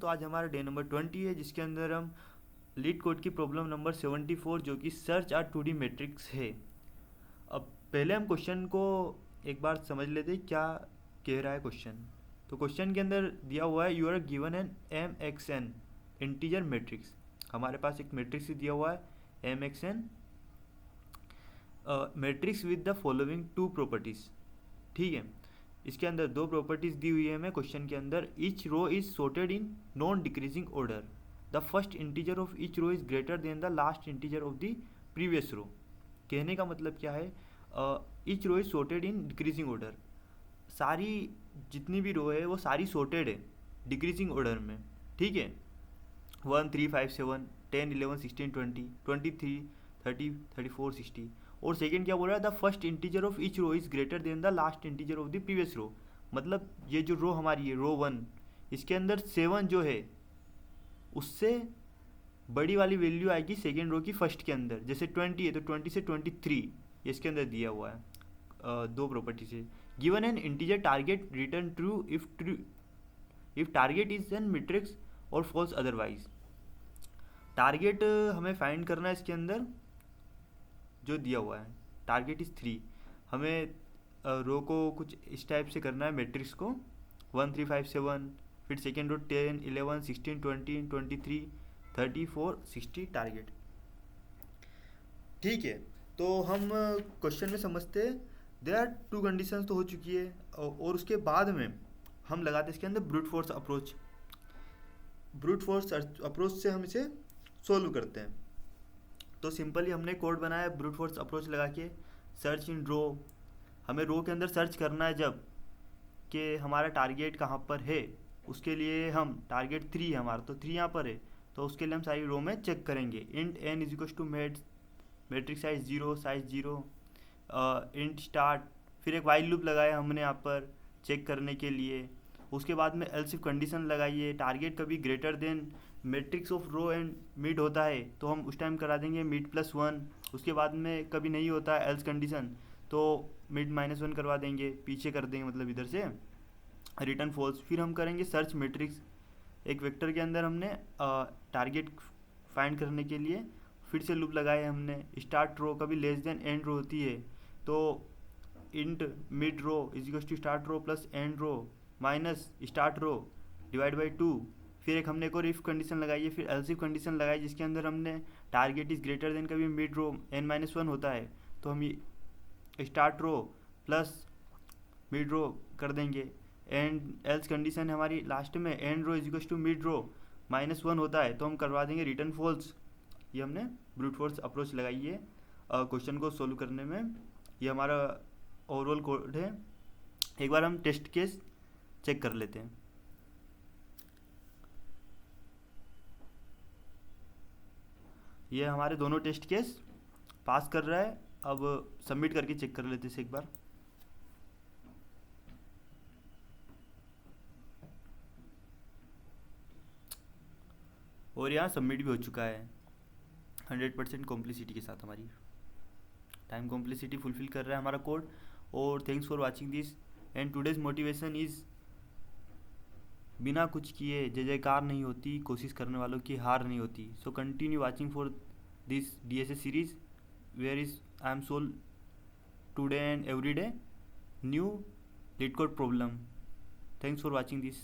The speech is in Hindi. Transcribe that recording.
तो आज हमारा डे नंबर 20 है, जिसके अंदर हम लीड कोड की प्रॉब्लम नंबर 74 जो कि सर्च आर 2D मैट्रिक्स है। अब पहले हम क्वेश्चन को एक बार समझ लेते हैं क्या कह रहा है क्वेश्चन। तो क्वेश्चन के अंदर दिया हुआ है you are given an M X N integer matrix. हमारे पास एक मैट्रिक्स दिया हुआ है M X N matrix with the following two properties. ठीक है, इसके अंदर दो प्रॉपर्टीज दी हुई है हमें क्वेश्चन के अंदर। Each row is sorted in non decreasing order, the first integer of each row is greater than the last integer of the previous row. कहने का मतलब क्या है, each row is sorted in decreasing order. सारी जितनी भी रो है वो सारी सॉर्टेड है डिक्रीजिंग ऑर्डर में। ठीक है, 1 3 5 7 10 11 16 20 23 30 34 60। और सेकेंड क्या बोल रहा है, the first integer of each row is greater than the last integer of the previous row. मतलब ये जो रो हमारी है रो 1, इसके अंदर 7 जो है उससे बड़ी वाली वैल्यू आएगी सेकेंड रो की फर्स्ट के अंदर। जैसे 20 है तो 20 से 23 ये इसके अंदर दिया हुआ है दो प्रॉपर्टी से। Given an integer target return true if target is an matrix और फॉल्स अदरवाइज। टारगेट हमें फाइंड करना है इसके अंदर जो दिया हुआ है, टारगेट इज़ 3। हमें रो को कुछ इस टाइप से करना है मैट्रिक्स को 1 3 5 7, फिर सेकेंड रो 10 11 16 20 23 34 60 टारगेट। ठीक है, तो हम क्वेश्चन में समझते हैं देयर आर टू कंडीशंस तो हो चुकी है, और उसके बाद में हम लगाते हैं इसके अंदर brute force approach. Brute force approach से हम इसे सोल्व करते हैं। तो सिंपली हमने कोड बनाया ब्रूट फोर्स अप्रोच लगा के। सर्च इन रो, हमें रो के अंदर सर्च करना है जब कि हमारा टारगेट कहाँ पर है। उसके लिए हम टारगेट 3 है हमारा, तो 3 यहाँ पर है, तो उसके लिए हम सारी रो में चेक करेंगे। Int n is equal to matrix size 0 size 0 int start, फिर एक वाइल लूप लगाया हमने यहाँ पर चेक करने के लिए। उसके बाद में एल्स इफ कंडीशन लगाइए। टारगेट कभी greater than matrix of row end mid होता है तो हम उस टाइम करा देंगे मिड +1। उसके बाद में कभी नहीं होता है एल्स कंडीशन तो मिड -1 करवा देंगे, पीछे कर देंगे मतलब इधर से रिटर्न फॉल्स। फिर हम करेंगे सर्च मैट्रिक्स। एक वेक्टर के अंदर हमने टारगेट फाइंड करने के लिए फिर से लूप लगाए हमने। स्टार्ट रो कभी लेस देन एंड रो होती है तो int mid row is equal to start row plus end row minus start row divide by 2। फिर एक हमने एक और इफ कंडीशन लगाई है, फिर एल्स इफ कंडीशन लगाई जिसके अंदर हमने टारगेट इज ग्रेटर देन कभी मिड रो n-1 होता है तो हम ये start row plus mid row कर देंगे। एंड एल्स कंडीशन हमारी लास्ट में and row is equal to mid row -1 होता है तो हम करवा देंगे रिटर्न फॉल्स। ये हमने ब्रूट फोर्स अप्रोच लगाई है क्वेश्चन को सोल्व करने में। ये हमारा ओवरऑल कोड है। एक बार हम टेस्ट केस चेक कर लेते हैं। ये हमारे दोनों टेस्ट केस पास कर रहा है। अब सबमिट करके चेक कर लेते हैं इसे एक बार। और यहाँ सबमिट भी हो चुका है 100% कॉम्प्लिसिटी के साथ। हमारी टाइम कॉम्प्लिसिटी फुलफिल कर रहा है हमारा कोड। और thanks for watching this and today's motivation is बिना कुछ किए जय जयकार नहीं होती, कोशिश करने वालों की हार नहीं होती। So continue watching for this DSA series where is I am solve today and every day new leet code problem. Thanks for watching this.